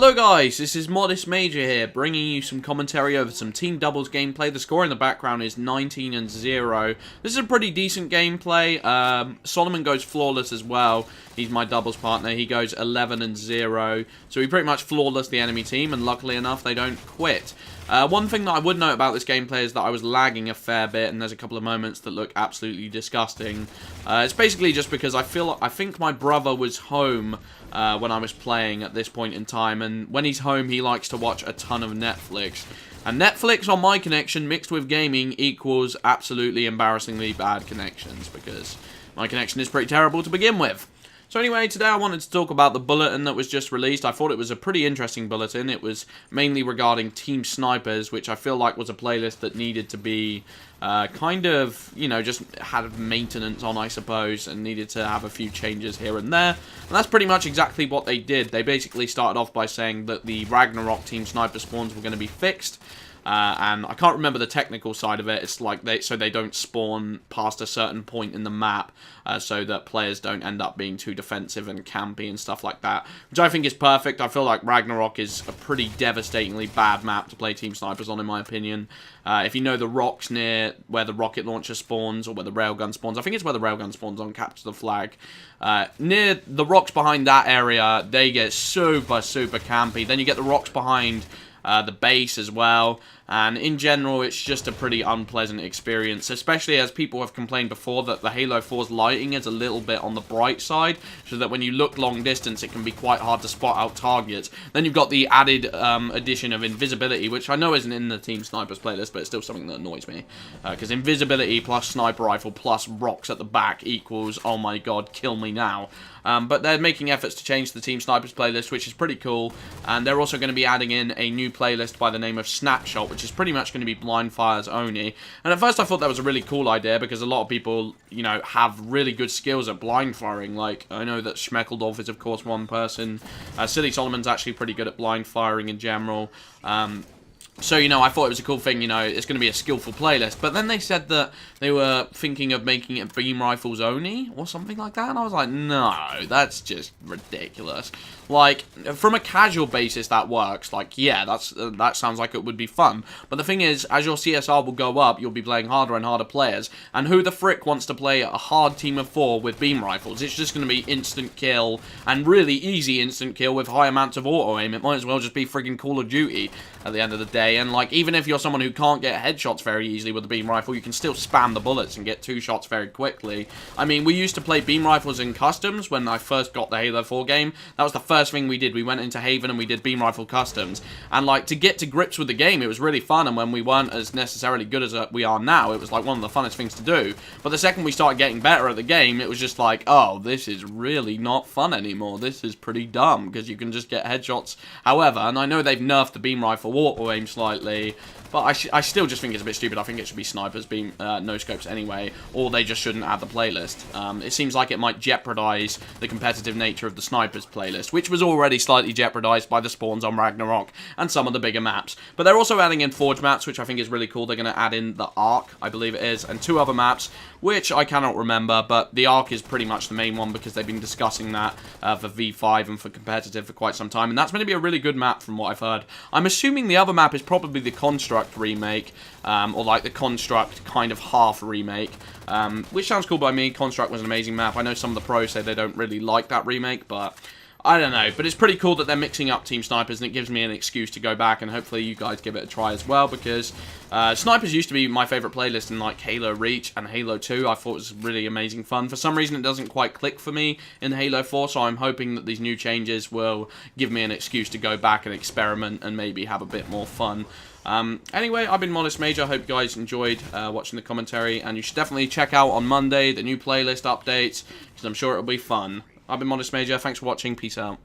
Hello guys, this is Modest Major here, bringing you some commentary over some team doubles gameplay. The score in the background is 19-0. This is a pretty decent gameplay. Solomon goes flawless as well. He's my doubles partner. He goes 11-0. So we pretty much flawless the enemy team, and luckily enough, they don't quit. One thing that I would note about this gameplay is that I was lagging a fair bit, and there's a couple of moments that look absolutely disgusting. It's basically just because I think my brother was home when I was playing at this point in time, and when he's home, he likes to watch a ton of Netflix. And Netflix on my connection mixed with gaming equals absolutely embarrassingly bad connections, because my connection is pretty terrible to begin with. So anyway, today I wanted to talk about the Bulletin that was just released. I thought it was a pretty interesting Bulletin. It was mainly regarding Team Snipers, which I feel like was a playlist that needed to be kind of, you know, just had maintenance on, I suppose, and needed to have a few changes here and there. And that's pretty much exactly what they did. They basically started off by saying that the Ragnarok Team Sniper spawns were going to be fixed. And I can't remember the technical side of it. It's like they don't spawn past a certain point in the map, so that players don't end up being too defensive and campy and stuff like that, which I think is perfect. I feel like Ragnarok is a pretty devastatingly bad map to play Team Snipers on, in my opinion. If you know the rocks near where the rocket launcher spawns, or where the railgun spawns, I think it's where the railgun spawns on Capture the Flag. Near the rocks behind that area, they get super campy. Then you get the rocks behind the base as well, and in general it's just a pretty unpleasant experience, especially as people have complained before that the Halo 4's lighting is a little bit on the bright side, so that when you look long distance it can be quite hard to spot out targets. Then you've got the added addition of invisibility, which I know isn't in the Team Snipers playlist, but it's still something that annoys me, because invisibility plus sniper rifle plus rocks at the back equals, oh my god, kill me now. But they're making efforts to change the Team Snipers playlist, which is pretty cool, and they're also going to be adding in a new playlist by the name of Snapshot, which is pretty much going to be blind fires only. And at first I thought that was a really cool idea, because a lot of people, you know, have really good skills at blind firing. Like, I know that Schmeckeldorf is of course one person. Silly Solomon's actually pretty good at blind firing in general. So, you know, I thought it was a cool thing, you know, it's going to be a skillful playlist. But then they said that they were thinking of making it beam rifles only, or something like that. And I was like, no, that's just ridiculous. Like, from a casual basis, that works. Like, yeah, that sounds like it would be fun. But the thing is, as your CSR will go up, you'll be playing harder and harder players. And who the frick wants to play a hard team of 4 with beam rifles? It's just going to be instant kill, and really easy instant kill with high amounts of auto-aim. It might as well just be friggin' Call of Duty at the end of the day. And, like, even if you're someone who can't get headshots very easily with a beam rifle, you can still spam the bullets and get 2 shots very quickly. I mean, we used to play beam rifles in customs when I first got the Halo 4 game. That was the first thing we did. We went into Haven and we did beam rifle customs. And, like, to get to grips with the game, it was really fun. And when we weren't as necessarily good as we are now, it was, like, one of the funnest things to do. But the second we started getting better at the game, it was just like, oh, this is really not fun anymore. This is pretty dumb, because you can just get headshots however. And I know they've nerfed the beam rifle auto-aim slightly, but I still just think it's a bit stupid. I think it should be snipers, beam, no scopes anyway, or they just shouldn't add the playlist. It seems like it might jeopardize the competitive nature of the snipers playlist, which was already slightly jeopardized by the spawns on Ragnarok and some of the bigger maps. But they're also adding in Forge maps, which I think is really cool. They're going to add in the Ark, I believe it is, and 2 other maps, which I cannot remember, but the Ark is pretty much the main one, because they've been discussing that for V5 and for competitive for quite some time, and that's going to be a really good map from what I've heard. I'm assuming the other map is probably the Construct remake, or like the Construct kind of half remake, which sounds cool by me. Construct was an amazing map. I know some of the pros say they don't really like that remake, but I don't know. But it's pretty cool that they're mixing up Team Snipers, and it gives me an excuse to go back, and hopefully you guys give it a try as well, because Snipers used to be my favourite playlist in like Halo Reach and Halo 2. I thought it was really amazing fun. For some reason it doesn't quite click for me in Halo 4, so I'm hoping that these new changes will give me an excuse to go back and experiment and maybe have a bit more fun. Anyway, I've been Modest Major. I hope you guys enjoyed watching the commentary, and you should definitely check out on Monday the new playlist updates, because I'm sure it'll be fun. I've been Modest Major. Thanks for watching. Peace out.